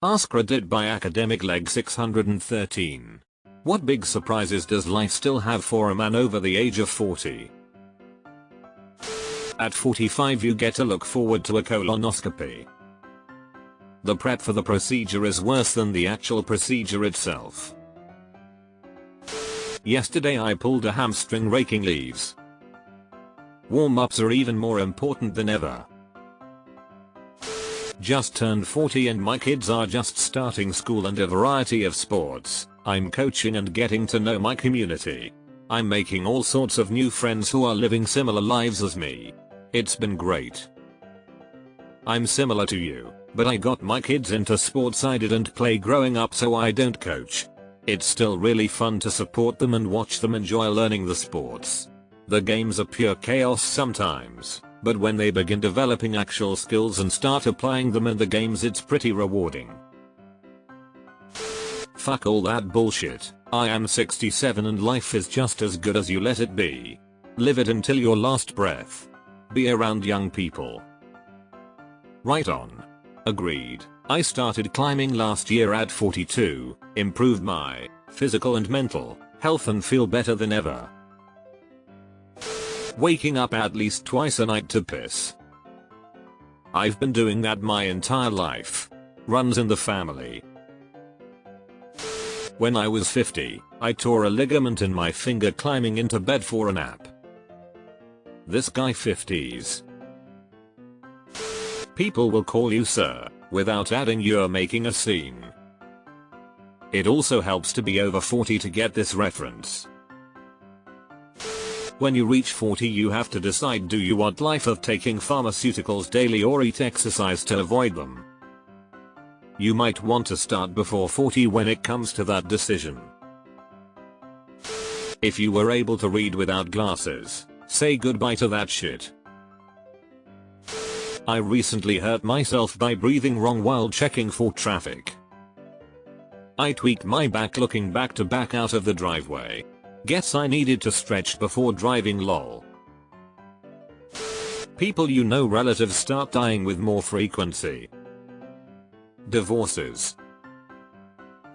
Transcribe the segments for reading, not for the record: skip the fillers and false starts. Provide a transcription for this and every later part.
AskReddit by academic leg 613. What big surprises does life still have for a man over the age of 40? At 45 you get to look forward to a colonoscopy. The prep for the procedure is worse than the actual procedure itself. Yesterday I pulled a hamstring raking leaves. Warm-ups are even more important than ever. Just turned 40 and my kids are just starting school and a variety of sports. I'm coaching and getting to know my community. I'm making all sorts of new friends who are living similar lives as me. It's been great. I'm similar to you, but I got my kids into sports I didn't play growing up, so I don't coach. It's still really fun to support them and watch them enjoy learning the sports. The games are pure chaos sometimes, but when they begin developing actual skills and start applying them in the games, it's pretty rewarding. Fuck all that bullshit. I am 67 and life is just as good as you let it be. Live it until your last breath. Be around young people. Right on. Agreed. I started climbing last year at 42, improved my physical and mental health and feel better than ever. Waking up at least twice a night to piss. I've been doing that my entire life. Runs in the family. When I was 50, I tore a ligament in my finger climbing into bed for a nap. This guy 50s. People will call you sir, without adding you're making a scene. It also helps to be over 40 to get this reference. When you reach 40 you have to decide, do you want life of taking pharmaceuticals daily or eat exercise to avoid them? You might want to start before 40 when it comes to that decision. If you were able to read without glasses, say goodbye to that shit. I recently hurt myself by breathing wrong while checking for traffic. I tweaked my back looking back to back out of the driveway. Guess I needed to stretch before driving, lol. People you know, relatives start dying with more frequency. Divorces.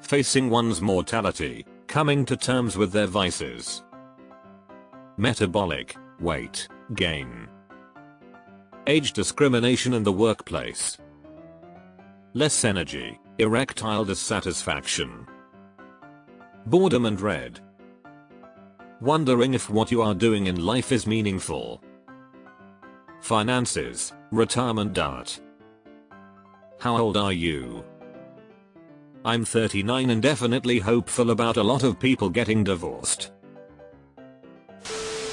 Facing one's mortality, coming to terms with their vices. Metabolic weight gain. Age discrimination in the workplace. Less energy, erectile dissatisfaction. Boredom and dread. Wondering if what you are doing in life is meaningful. Finances, retirement debt. How old are you? I'm 39 and definitely hopeful about a lot of people getting divorced.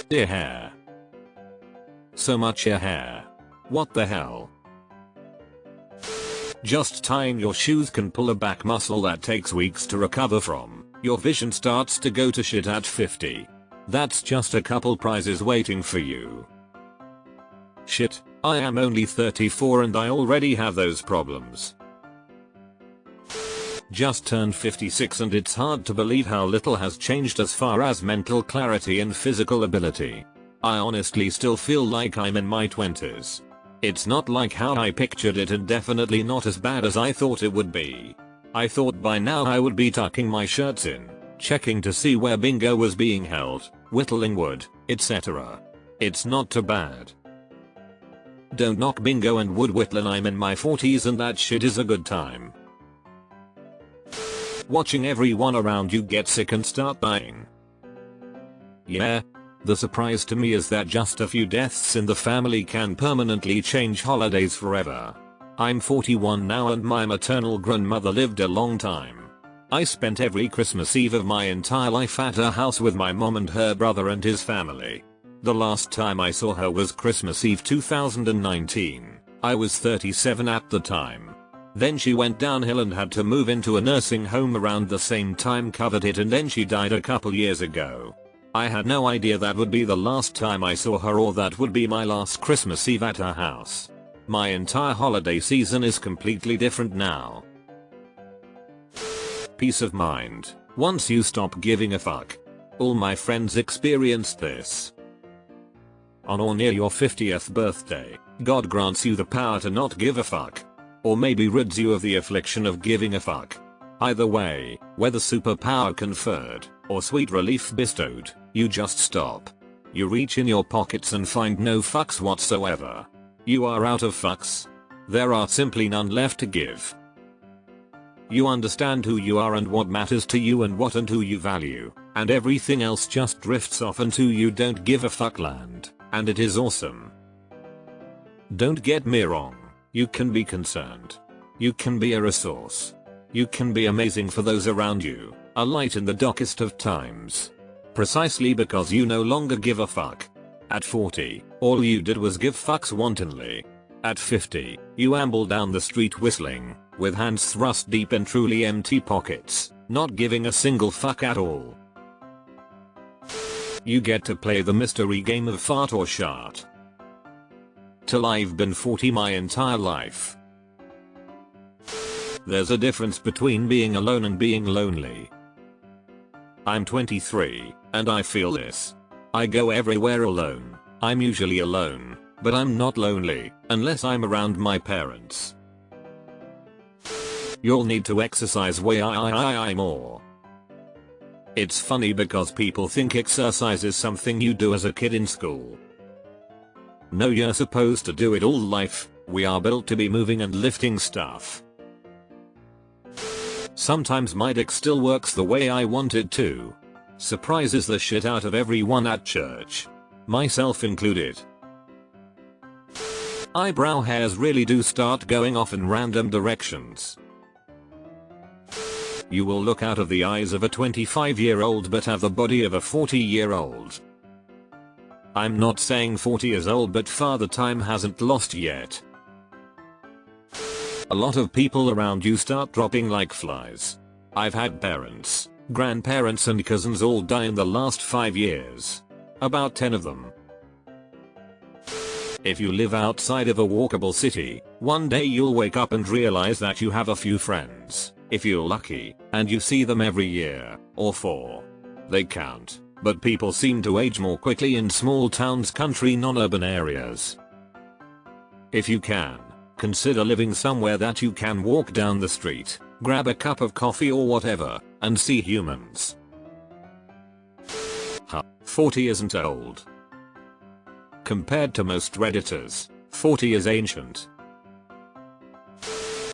Dear hair. So much hair. What the hell? Just tying your shoes can pull a back muscle that takes weeks to recover from. Your vision starts to go to shit at 50. That's just a couple prizes waiting for you. Shit, I am only 34 and I already have those problems. Just turned 56 and it's hard to believe how little has changed as far as mental clarity and physical ability. I honestly still feel like I'm in my 20s. It's not like how I pictured it and definitely not as bad as I thought it would be. I thought by now I would be tucking my shirts in, checking to see where bingo was being held, whittling wood, etc. It's not too bad. Don't knock bingo and wood whittling, I'm in my 40s and that shit is a good time. Watching everyone around you get sick and start dying. Yeah. The surprise to me is that just a few deaths in the family can permanently change holidays forever. I'm 41 now and my maternal grandmother lived a long time. I spent every Christmas Eve of my entire life at her house with my mom and her brother and his family. The last time I saw her was Christmas Eve 2019. I was 37 at the time. Then she went downhill and had to move into a nursing home around the same time, covered it, and then she died a couple years ago. I had no idea that would be the last time I saw her or that would be my last Christmas Eve at her house. My entire holiday season is completely different now. Peace of mind. Once you stop giving a fuck. All my friends experienced this. On or near your 50th birthday, God grants you the power to not give a fuck. Or maybe rids you of the affliction of giving a fuck. Either way, whether superpower conferred, or sweet relief bestowed, you just stop. You reach in your pockets and find no fucks whatsoever. You are out of fucks. There are simply none left to give. You understand who you are and what matters to you and what and who you value, and everything else just drifts off into you don't give a fuck land, and it is awesome. Don't get me wrong, you can be concerned. You can be a resource. You can be amazing for those around you, a light in the darkest of times. Precisely because you no longer give a fuck. At 40, all you did was give fucks wantonly. At 50, you amble down the street whistling, with hands thrust deep in truly empty pockets, not giving a single fuck at all. You get to play the mystery game of fart or shart. Till I've been 40 my entire life. There's a difference between being alone and being lonely. I'm 23, and I feel this. I go everywhere alone. I'm usually alone, but I'm not lonely, unless I'm around my parents. You'll need to exercise way more. It's funny because people think exercise is something you do as a kid in school. No, you're supposed to do it all life. We are built to be moving and lifting stuff. Sometimes my dick still works the way I want it to. Surprises the shit out of everyone at church. Myself included. Eyebrow hairs really do start going off in random directions. You will look out of the eyes of a 25-year-old but have the body of a 40-year-old. I'm not saying 40 is old, but Father Time hasn't lost yet. A lot of people around you start dropping like flies. I've had parents, grandparents and cousins all die in the last 5 years. About 10 of them. If you live outside of a walkable city, one day you'll wake up and realize that you have a few friends, if you're lucky, and you see them every year, or 4. They count, but people seem to age more quickly in small towns, country, non-urban areas. If you can, consider living somewhere that you can walk down the street, grab a cup of coffee or whatever, and see humans. 40 isn't old. Compared to most redditors, 40 is ancient.